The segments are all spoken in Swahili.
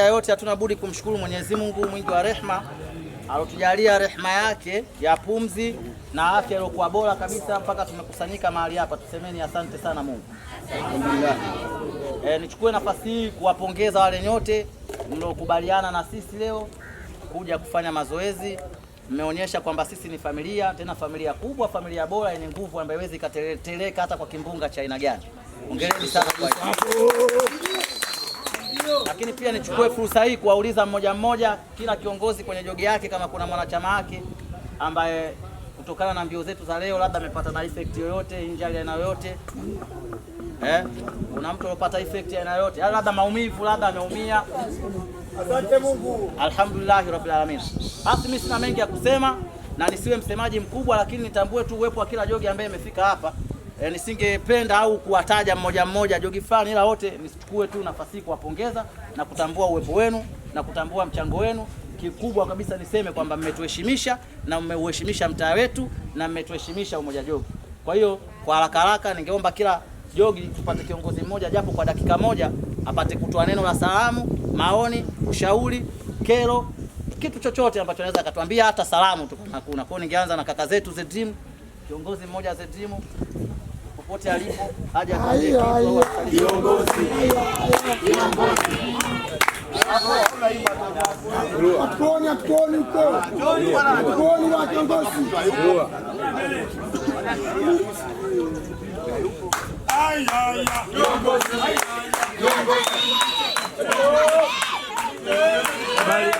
Yote hatuna budi kumshukuru Mwenyezi Mungu mwingi wa rehema alotujalia rehema yake ya pumzi na afya iliyokuwa bora kabisa mpaka tumekusanyika mahali hapa. Tusemeni asante sana Mungu. Alhamdulillah. Nichukue nafasi hii kuwapongeza wale nyote mliokubaliana na sisi leo kuja kufanya mazoezi. Mmeonyesha kwamba sisi ni familia, tena familia kubwa, familia bora yenye nguvu ambayo haiwezi ikateleka hata kwa kimbunga cha aina gani. Hongereni sana kwa hiyo. Lakini pia nichukue fursa hii kuwauliza mmoja mmoja, kila kiongozi kwenye jogi yake, kama kuna mwanachama wake ambaye kutokana na mbio zetu za leo labda amepata na effect yoyote, injury aina yoyote. Kuna mtu aliyopata effect aina yoyote, labda maumivu, labda ameumia. Asante Mungu. Alhamdulillah rabbil alamin. Basi mimi sina mengi ya kusema na nisiwe msemaji mkubwa, lakini nitambue tu uwepo wa kila jogi ambaye imefika hapa. Nisingependa au kuwataja mmoja mmoja jogi fulani, ila wote nisichukue tu nafasi kuwapongeza na kutambua uwepo wenu na kutambua mchango wenu. Kikubwa kabisa niseme kwamba mmetuheshimisha na mmeuheshimisha mtaa wetu na mmetuheshimisha umoja jogi. Kwa hiyo kwa haraka haraka ningeomba kila jogi tupate kiongozi mmoja japo kwa dakika moja apate kutoa neno la salamu, maoni, ushauri, kero, kitu chochote ambacho anaweza akatuambia, hata salamu tu hakuna. Kwa hiyo ningeanza na kaka zetu Z-Team, kiongozi mmoja Z-Team popote alipo aje atuambie kiongozi.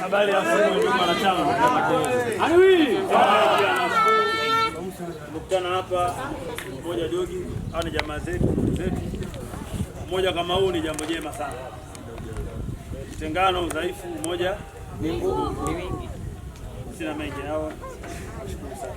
Habari ya mwanachama. Tumekutana hapa mmoja jogi, hao ni jamaa zetu. Mmoja kama huu ni jambo jema sana. Utengano, udhaifu, mmoja ni nguvu, ni wingi. Sina mengi nao. Nashukuru sana.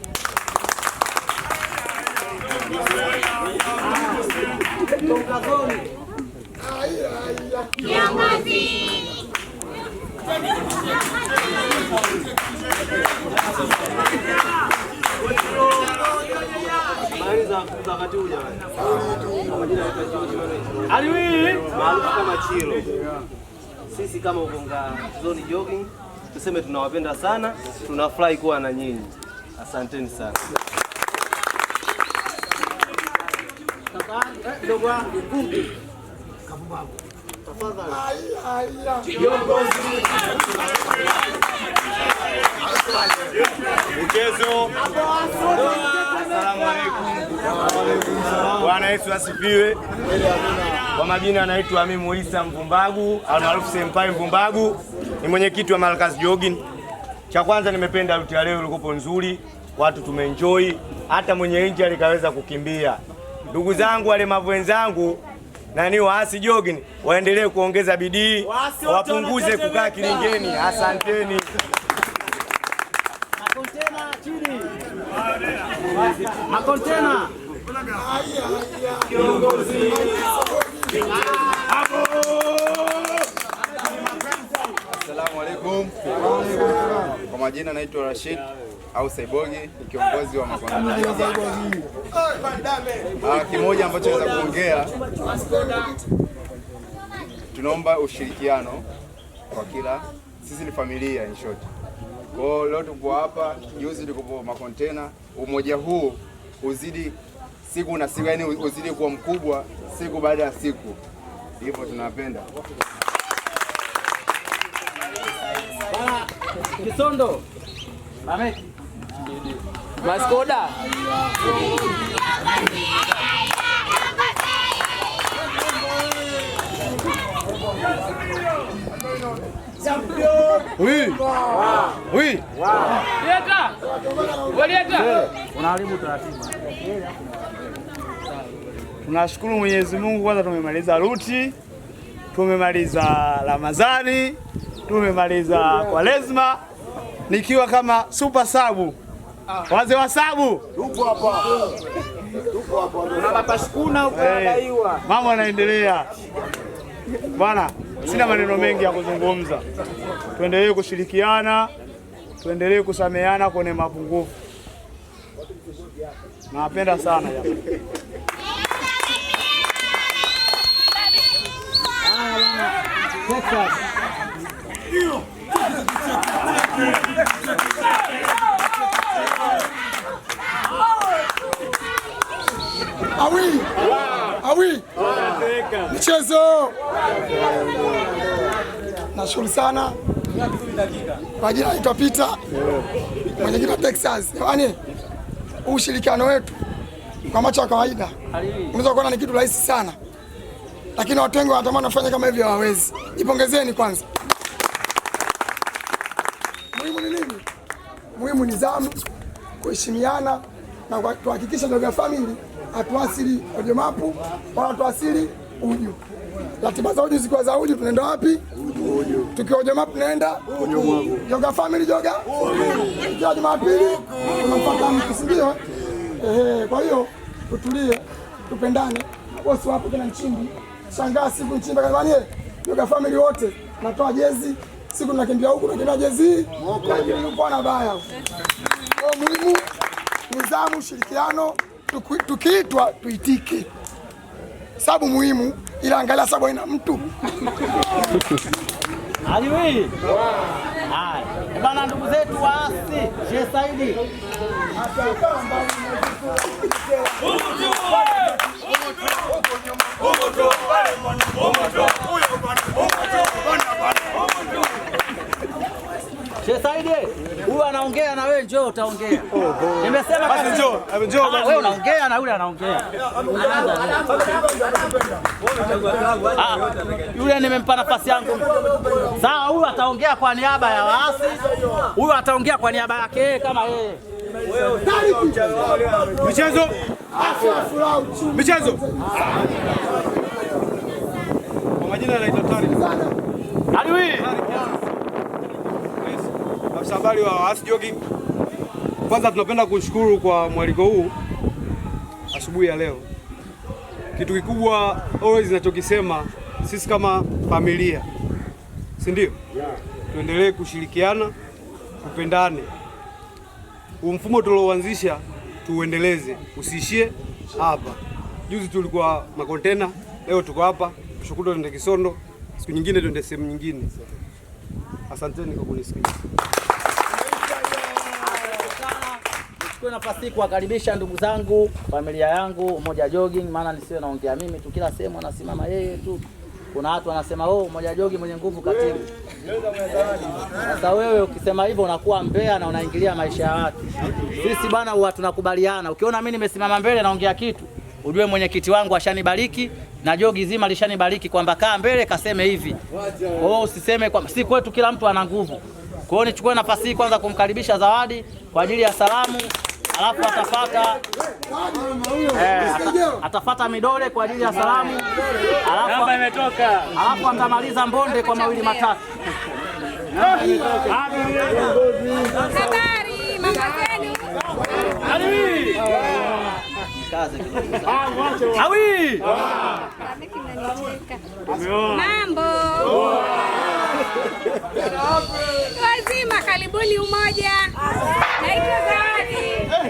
Kama Chilo. Sisi kama Ukonga Zone Jogging tuseme tunawapenda sana, tunafurahi kuwa na nyinyi. Asanteni sana. Ndugu wangu Kumbi. Tafadhali. Mchezo. Asalamu alaykum. Bwana Yesu asifiwe. Kwa majina anaitwa Amimu Isa Mvumbagu, almaarufu Senpai Mvumbagu. Ni mwenyekiti wa Markaz Jogging. Cha kwanza nimependa ruti ya leo ilikuwa nzuri, watu tumeenjoy, hata mwenye injury kaweza kukimbia. Ndugu zangu walemavu wenzangu na ni waasi jogging waendelee kuongeza bidii, wapunguze kukaa kilingeni. Asanteni. Makontena chini. Makontena. Kiongozi. Assalamu alaikum. Kwa majina naitwa Rashid au Saibogi, ni kiongozi wa makontena. Kimoja ambacho naweza kuongea, tunaomba ushirikiano kwa kila, sisi ni familia in short. Kwa hiyo leo tupo hapa, juzi tuko makontena, umoja huu uzidi siku na siku, yani uzidi kuwa mkubwa siku baada ya siku. Hivyo tunapenda. Bana Kisondo. Ameki. Maskoda. Oui. Unaharibu taratibu. Tunashukuru Mwenyezi Mungu, kwanza tumemaliza ruti, tumemaliza Ramadhani, tumemaliza Kwaresma nikiwa kama super sabu. Wazee wa sabu. Tuko hapa. Tunapashukuna ukadaiwa. Mama anaendelea. Bwana, sina maneno mengi ya kuzungumza. Tuendelee kushirikiana, tuendelee kusameheana kwenye mapungufu. Nawapenda sana jamani. Texas. Nashukuru sana. Kwa jina naitwa Peter, mwenyekiti wa Texas. Yaani ushirikiano wetu kwa macho ya kawaida unaweza kuona ni kitu rahisi sana, lakini watu wengi wanatamani wafanye kama hivyo, hawawezi. Jipongezeni kwanza. Muhimu ni nini? Muhimu ni nidhamu, kuheshimiana na kuhakikisha Joga Family hatuasili audio mapu wala hatuasili uju. Ratiba za uju zikiwa za uju tunaenda wapi? Uju. Tukiwa audio mapu tunaenda uju. Joga Family Joga uju. Kila Jumapili tunafuata mtu, si ndio? Kwa hiyo tutulie, tupendane. Bosi wapo kina Nchimbi. Shangaa siku Nchimbi kanani Joga Family wote natoa jezi. Siku tunakimbia huku tunakimbia jezi. Yuko na baya. Kwa muhimu nidhamu, ushirikiano, tukiitwa tuitike. Sababu muhimu, ila angalia sababu ina mtu. Aliwi. Hai. Bana ndugu zetu waasi, Sheikh Saidi. Sheikh Saidi, huyu anaongea na wewe njoo utaongea. Nimesema basi njoo. Wewe unaongea na yule anaongea. Yule nimempa nafasi yangu. Sawa, huyu ataongea kwa niaba ya waasi. Huyu ataongea kwa niaba yake kama yeye. Michezo. Kwa majina anaitwa Tariq. Aliwi. Afisa habari wa Waasi Jogging. Kwanza tunapenda kushukuru kwa mwaliko huu asubuhi ya leo. Kitu kikubwa always ninachokisema, sisi kama familia, si ndio? Tuendelee kushirikiana, kupendane. Huu mfumo tulioanzisha tuuendeleze, usiishie hapa. Juzi tulikuwa Makontena, leo tuko hapa, tushukuru tuende Kisondo, siku nyingine tuende sehemu nyingine. Asanteni kwa kunisikia. Nichukue nafasi hii kuwakaribisha ndugu zangu, familia yangu, Umoja Jogging, maana nisiwe naongea mimi tu, kila sehemu anasimama yeye tu. Kuna watu wanasema Umoja Jogging mwenye nguvu katibu. Sasa wewe ukisema hivyo unakuwa mbea na unaingilia maisha ya watu. Sisi bwana huwa tunakubaliana. Ukiona mimi nimesimama mbele naongea kitu, ujue mwenyekiti wangu ashanibariki na jogi zima lishanibariki kwamba kaa mbele kaseme hivi. Kwa hiyo usiseme kwamba si kwetu kila mtu ana nguvu. Kwa hiyo nichukue nafasi hii kwanza kumkaribisha Zawadi kwa ajili ya salamu, alafu atafata Midole kwa ajili ya salamu, alafu atamaliza Mbonde kwa mawili matatu. Habari mama zenu. Awi. Mambo. Wazima, karibuni Umoja. Naitwa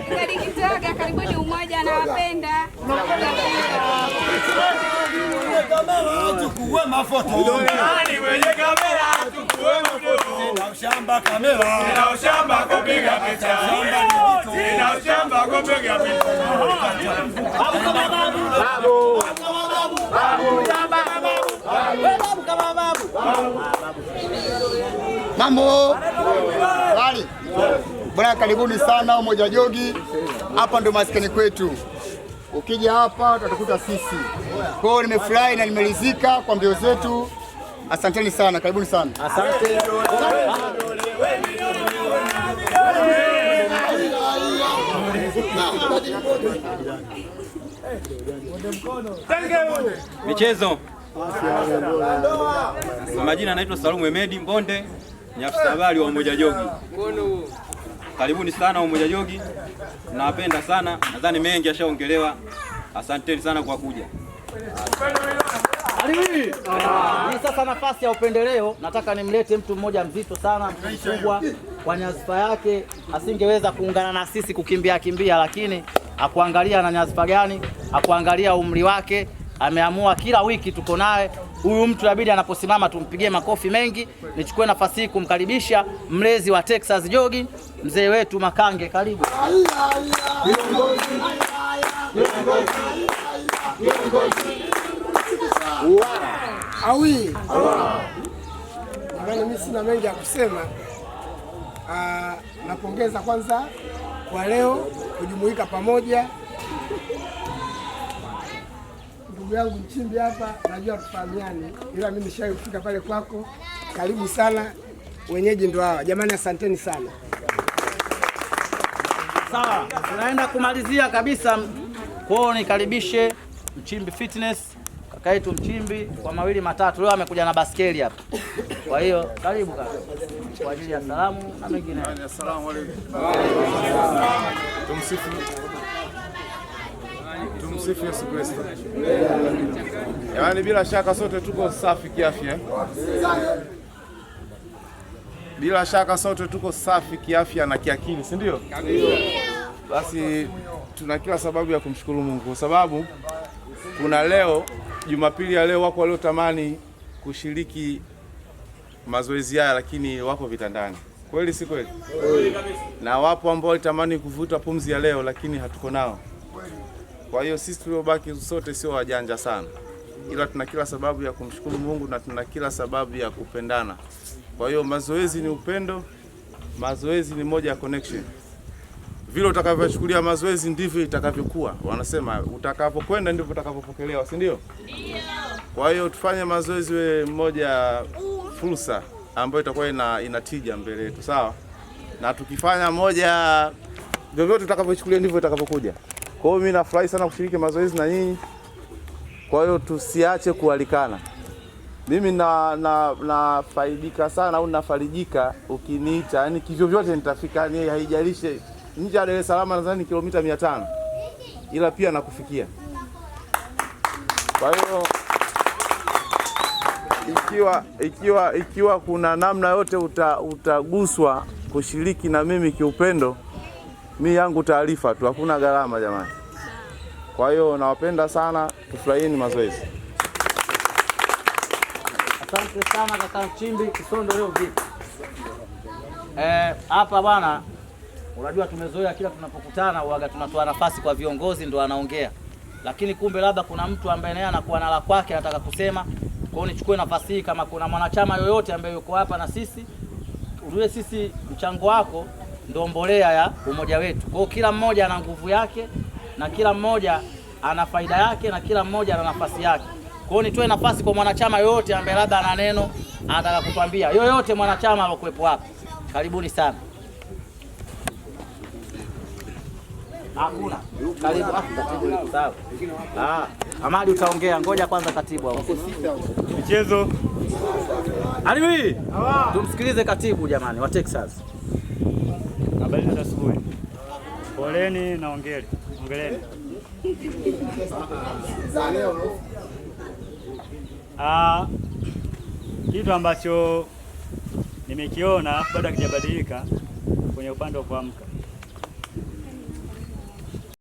Zawadi Kitoga, karibuni Umoja, nawapenda. Tukue mafoto. Nani mwenye kamera? Tukue mafoto. Sina ushamba kamera. Sina ushamba kupiga picha. Sina ushamba kupiga picha. Babu kama babu. Babu. Babu kama babu. Mambo. Wali. Bwana karibuni sana Umoja Jogi. Hapa ndo maskani kwetu. Ukija hapa utakuta sisi. Kwa hiyo nimefurahi na nimeridhika kwa mbio zetu. Asanteni sana, karibuni sana. Asante. Michezo. Majina anaitwa Salumu Emedi Mbonde, ni afisa habari wa Umoja Jogi. Karibuni sana Umoja Jogi. Nawapenda sana. Nadhani mengi yashaongelewa. Asanteni sana kwa kuja. Hii sasa nafasi ya upendeleo, nataka nimlete mtu mmoja mzito sana, mkubwa kwa nyadhifa yake, asingeweza kuungana na sisi kimbia, lakini akuangalia na nyadhifa gani, akuangalia umri wake, ameamua kila wiki tuko naye. Huyu mtu inabidi anaposimama tumpigie makofi mengi. Nichukue nafasi hii kumkaribisha mlezi wa Texas Jogging, mzee wetu Makange, karibu. sina mengi ya kusema. Napongeza kwanza kwa leo kujumuika pamoja. Ndugu yangu Mchimbi hapa, najua tufahamiani, ila mimi nishawahi kufika pale kwako. Karibu sana, wenyeji ndio hawa. Jamani, asanteni sana. Sawa, tunaenda kumalizia kabisa. Kwao nikaribishe Mchimbi Fitness, kaka yetu Mchimbi kwa mawili matatu. Leo amekuja na baskeli hapa. Kwa hiyo karibu kaka kwa ajili ya salamu na mengine. Asalamu alaykum. Tumsifu Yesu Kristo. Yaani bila shaka sote tuko safi kiafya. Bila shaka sote tuko safi kiafya na kiakili, si ndio? Basi tuna kila sababu ya kumshukuru Mungu kwa sababu kuna leo Jumapili ya leo wako waliotamani kushiriki mazoezi haya lakini wako vitandani. Kweli si kweli? Na wapo ambao walitamani kuvuta pumzi ya leo lakini hatuko nao. Kwa hiyo sisi tuliobaki sote sio wajanja sana. Ila tuna kila sababu ya kumshukuru Mungu na tuna kila sababu ya kupendana. Kwa hiyo mazoezi ni upendo, mazoezi ni moja ya connection. Vile utakavyochukulia mazoezi ndivyo itakavyokuwa. Wanasema utakapokwenda ndivyo utakavyopokelewa, si ndio? Ndio. Kwa hiyo tufanye mazoezi we moja fursa ambayo itakuwa ina tija mbele yetu, sawa? Na tukifanya moja vyovyote tutakavyochukulia ndivyo itakavyokuja. Kwa hiyo mimi nafurahi sana kushiriki mazoezi na nyinyi. Kwa hiyo tusiache kualikana. Mimi nafaidika sana au nafarijika ukiniita, yani kivyo vyote nitafika, yani haijalishi nje ya Dar es Salaam nadhani kilomita 500. Ila pia nakufikia. Kwa hiyo ikiwa kuna namna yote utaguswa kushiriki na mimi kiupendo, mimi yangu taarifa tu, hakuna gharama jamani. Kwa hiyo nawapenda sana, tufurahieni mazoezi. Asante sana kaka Mchimbi. Kisondo leo vipi? Hapa bwana, unajua tumezoea kila tunapokutana huaga tunatoa nafasi kwa viongozi ndio anaongea. Lakini kumbe labda kuna mtu ambaye naye anakuwa na la kwake anataka kusema. Kwa hiyo nichukue nafasi hii kama kuna mwanachama yoyote ambaye yuko hapa na sisi, ujue sisi mchango wako ndio mbolea ya umoja wetu. Kwa hiyo kila mmoja ana nguvu yake na kila mmoja ana faida yake na kila mmoja ana nafasi yake. Kwa hiyo nitoe nafasi kwa mwanachama yoyote ambaye labda ana neno anataka kutuambia. Yoyote mwanachama alokuepo hapa. Karibuni sana. Hakuna. Karibu katibu. Sawa. Amadi utaongea. Ngoja kwanza katibu hapo. Michezo. Aliwi. Tumsikilize katibu jamani wa Texas. Habari za asubuhi. Poleni na ongeleni. Kitu ambacho nimekiona bado hakijabadilika kwenye upande wa kuamka.